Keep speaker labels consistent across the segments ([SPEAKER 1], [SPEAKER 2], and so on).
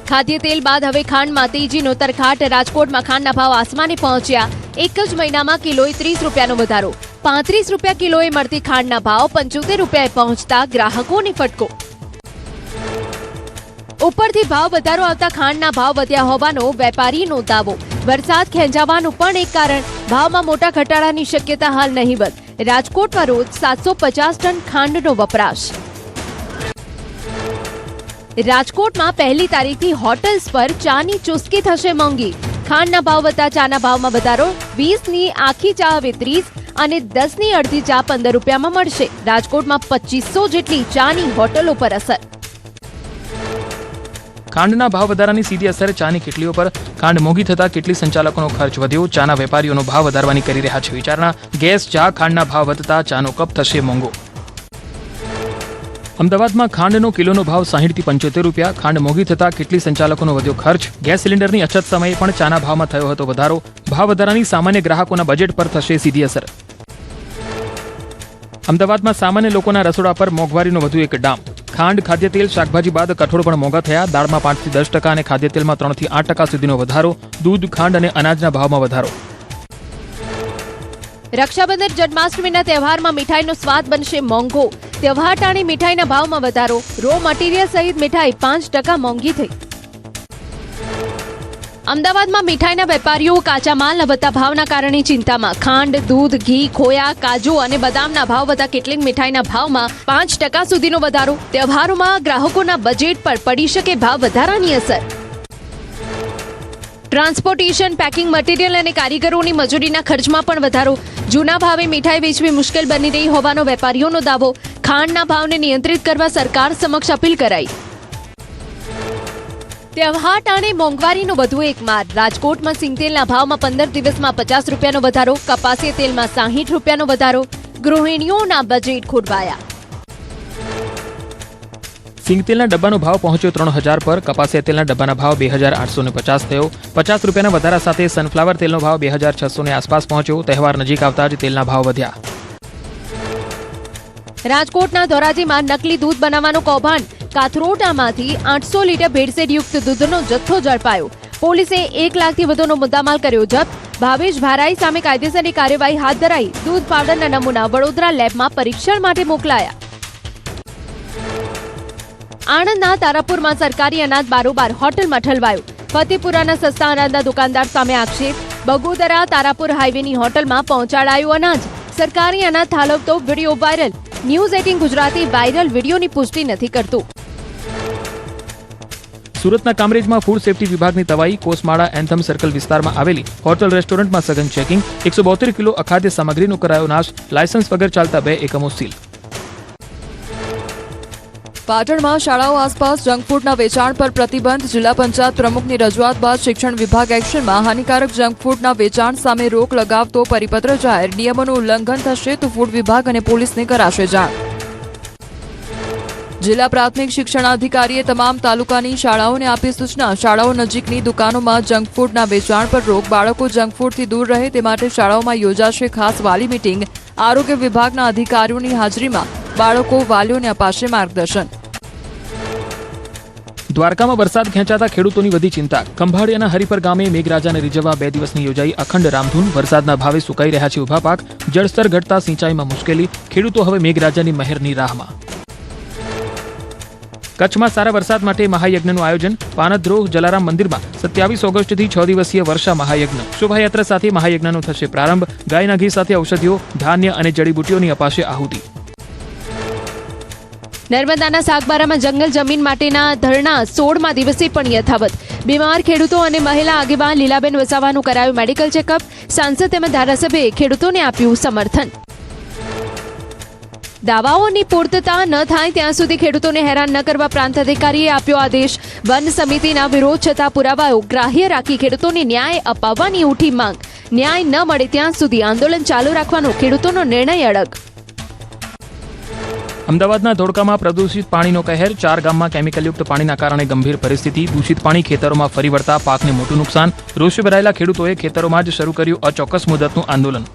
[SPEAKER 1] ખાદ્ય તેલ બાદ હવે ખાંડમાં તેજીનો તરખાટ। રાજકોટમાં ખાંડના ભાવ આસમાને પહોંચ્યા। એક જ મહિનામાં કિલોએ 30 રૂપિયાનો વધારો। 35 રૂપિયા કિલોએ મળતી ખાંડના ભાવ 75 રૂપિયાએ પહોંચતા ગ્રાહકોને ફટકો। ઉપરથી ભાવ વધારો આવતા ખાંડના ભાવ વધ્યા હોવાનો વેપારીનો દાવો। વરસાદ ખેંચાવાનું પણ એક કારણ। ભાવમાં મોટા ઘટાડાની શક્યતા હાલ નહીવત। રાજકોટમાં રોજ 750 ટન ખાંડનો વપરાશ। રાજકોટમાં 1લી તારીખથી હોટલ્સ પર ચાની ચુસ્કી થશે મોંઘી। ખાંડના ભાવ વધતા ચાના ભાવમાં વધારો। 20ની આખી ચા હવે 30 અને 10ની અડધી ચા 15 રૂપિયામાં મળશે। રાજકોટમાં 2500 જેટલી ચાની હોટલો પર અસર।
[SPEAKER 2] ખાંડના ભાવ વધારાની સીધી અસર ચાની કિટલીઓ પર। ખાંડ મોંઘી થતા કેટલી સંચાલકોનો ખર્ચ વધ્યો। ચાના વેપારીઓનો ભાવ વધારવાની કરી રહ્યા છે વિચારણા। ગેસ, ચા, ખાંડના ભાવ વધતા ચાનો કપ થશે મોંઘો। અમદાવાદમાં ખાંડનો કિલોનો ભાવ 60 થી 75 રૂપિયા। ખાંડ મોંઘી થતા કેટલી સંચાલકોનો વધ્યો ખર્ચ। ગેસ સિલિન્ડરની અછત સમયે પણ ચાના ભાવમાં થયો હતો વધારો। ભાવ વધારાની સામાન્ય ગ્રાહકોના બજેટ પર થશે સીધી અસર। અમદાવાદમાં સામાન્ય લોકોના રસોડા પર મોંઘવારીનો વધુ એક ડામ। ખાંડ, ખાદ્ય તેલ, શાકભાજી બાદ કઠોળ પણ મોંઘા થયા। દાળમાં 5 થી 10% અને ખાદ્ય તેલમાં 3 થી 8% સુધીનો વધારો। દૂધ, ખાંડ અને અનાજના ભાવમાં વધારો।
[SPEAKER 1] રક્ષાબંધન જન્માષ્ટમીના તહેવારમાં મીઠાઈનો સ્વાદ બનશે મોંઘો। તહેવાર ટાણી મીઠાઈના ભાવમાં વધારો। રો મટીરિયલ સહિત મીઠાઈ 5% મોંઘી થઈ। અમદાવાદમાં મીઠાઈના વેપારીઓ કાચા માલના વધતા ભાવના કારણે ચિંતામાં। ખાંડ, દૂધ, ઘી, ખોયા, કાજુ અને બદામના ભાવ વધતા કેટલીક મીઠાઈના ભાવમાં 5% સુધીનો વધારો। તહેવારોમાં ગ્રાહકોના બજેટ પર પડી શકે ભાવ વધારાની અસર। ટ્રાન્સપોર્ટેશન, પેકિંગ મટીરિયલ અને કારીગરોની મજૂરીના ખર્ચમાં પણ વધારો। જૂના ભાવે મીઠાઈ વેચવી મુશ્કેલ બની રહી હોવાનો વેપારીઓનો દાવો। ખાંડના ભાવને નિયંત્રિત કરવા સરકાર સમક્ષ અપીલ કરાઈ। તહેવાર ટાણે મોંઘવારીનો વધુ એક માર। રાજકોટમાં સિંગતેલના ભાવમાં 15 દિવસમાં 50 રૂપિયાનો વધારો। કપાસિયા તેલમાં 60 રૂપિયાનો વધારો। ગૃહિણીઓના બજેટ ખોરવાયા।
[SPEAKER 2] સિંગતેલના ડબ્બાનો ભાવ પહોંચ્યો 3000 પર। કપાસિયા તેલના ડબ્બાના ભાવ 2850 થયો। 50 રૂપિયાના વધારા સાથે સનફ્લાવર તેલનો ભાવ 2600 ની આસપાસ પહોંચ્યો। તહેવાર નજીક આવતા જ તેલના ભાવ વધ્યા। રાજકોટના ધોરાજીમાં નકલી દૂધ બનાવવાનું કૌભાંડ। કાથરોટામાંથી 800 લીટર ભેળસેળયુક્ત દૂધનો જથ્થો ઝડપાયો। પોલીસે 1 લાખથી વધુનો મુદ્દામાલ કર્યો જપ્ત। ભાવેશ ભારાઈ સામે કાયદેસરની કાર્યવાહી હાથ ધરાઈ। દૂધ પાવડરના નમૂના વડોદરા લેબમાં પરીક્ષણ માટે મોકલાયા। આણંદના તારાપુરમાં સરકારી અનાજ બારોબાર હોટલમાં ઠલવાયો। ફતેપુરાના સસ્તા અનાજના દુકાનદાર સામે આક્ષેપ। બગોદરા તારાપુર હાઈવેની હોટલમાં પહોંચાડાયું અનાજ। સરકારી અનાજ ઠાલવતો video viral. News 18 Gujarati viral વિડીયોની પુષ્ટિ નથી કરતું। સુરતના કામરેજમાં ફૂડ સેફ્ટી વિભાગની તવાઈ। કોસમાળા એન્થમ સર્કલ વિસ્તારમાં આવેલી હોટલ રેસ્ટોરન્ટમાં સઘન ચેકિંગ। 172 કિલો અખાદ્ય સામગ્રીનો કરાયો નાશ। લાયસન્સ વગર ચાલતા 2 એકમો સીલ।
[SPEAKER 3] પાટણમાં શાળાઓ આસપાસ જંક ફૂડના વેચાણ પર પ્રતિબંધ। જિલ્લા પંચાયત પ્રમુખની રજૂઆત બાદ શિક્ષણ વિભાગ એક્શનમાં। હાનિકારક જંક ફૂડના વેચાણ સામે રોક લગાવતો પરિપત્ર જાહેર। નિયમોનું ઉલ્લંઘન થશે તો ફૂડ વિભાગ અને પોલીસને કરાશે જાણ। જિલ્લા પ્રાથમિક શિક્ષણાધિકારીએ તમામ તાલુકાની શાળાઓને આપી સૂચના। શાળાઓ નજીકની દુકાનોમાં જંક ફૂડના વેચાણ પર રોક। બાળકો જંક ફૂડથી દૂર રહે તે માટે શાળાઓમાં યોજાશે ખાસ વાલી મીટિંગ। આરોગ્ય વિભાગના અધિકારીઓની હાજરીમાં બાળકો વાલીઓને અપાશે માર્ગદર્શન।
[SPEAKER 2] દ્વારકામાં વરસાદ ખેંચાતા ખેડૂતોની વધી ચિંતા। ખંભાળિયાના હરિપર ગામે મેઘરાજાને રીઝવવા 2 દિવસની યોજાઈ અખંડ રામધૂન। વરસાદના ભાવે સુકાઈ રહ્યા છે ઉભા પાક। જળસ્તર ઘટતા સિંચાઈમાં મુશ્કેલી। ખેડૂતો હવે મેઘરાજાની મહેરની રાહમાં। કચ્છમાં સારા વરસાદ માટે મહાયજ્ઞનું આયોજન। પાનદ્રોહ જલારામ મંદિરમાં 27 ઓગસ્ટથી 6 દિવસીય વર્ષા મહાયજ્ઞ। શોભાયાત્રા સાથે મહાયજ્ઞનો થશે પ્રારંભ। ગાયના ઘી સાથે ઔષધિઓ, ધાન્ય અને જડીબુટીઓની અપાશે આહુતિ।
[SPEAKER 1] નર્મદાના સાગબારામાં જંગલ જમીન માટેના ધરણા 16મા દિવસે પણ યથાવત। બીમાર ખેડૂતો અને મહિલા આગેવાન લીલાબેન વસાવાનું કરાયું મેડિકલ ચેકઅપ। સાંસદ તેમજ ધારાસભ્યએ ખેડૂતોને આપ્યું સમર્થન। દાવાઓની પૂર્તતા ન થાય ત્યાં સુધી ખેડૂતોને હેરાન ન કરવા પ્રાંત અધિકારીએ આપ્યો આદેશ। વન સમિતિના વિરોધ છતાં પુરાવાઓ ગ્રાહ્ય રાખી ખેડૂતોને ન્યાય અપાવવાની ઉઠી માંગ। ન્યાય ન મળે ત્યાં સુધી આંદોલન ચાલુ રાખવાનો ખેડૂતોનો નિર્ણય અડગ।
[SPEAKER 2] અમદાવાદના ધોળકામાં પ્રદૂષિત પાણીનો કહેર। 4 ગામમાં કેમિકલયુક્ત પાણીના કારણે ગંભીર પરિસ્થિતિ। દૂષિત પાણી ખેતરોમાં ફરી વળતા પાકને મોટું નુકસાન। રોષે ભરાયેલા ખેડૂતોએ ખેતરોમાં જ શરૂ કર્યું અચોક્કસ મુદતનું આંદોલન।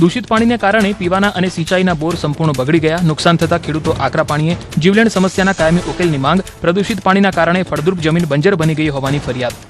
[SPEAKER 4] દૂષિત પાણીને કારણે પીવાના અને સિંચાઈના બોર સંપૂર્ણ બગડી ગયા. નુકસાન થતા ખેડૂતો આકરા પાણીએ જીવલેણ સમસ્યાના કાયમી ઉકેલની માંગ. પ્રદૂષિત પાણીના કારણે ફળદ્રુપ જમીન બંજર બની ગઈ હોવાની ફરિયાદ.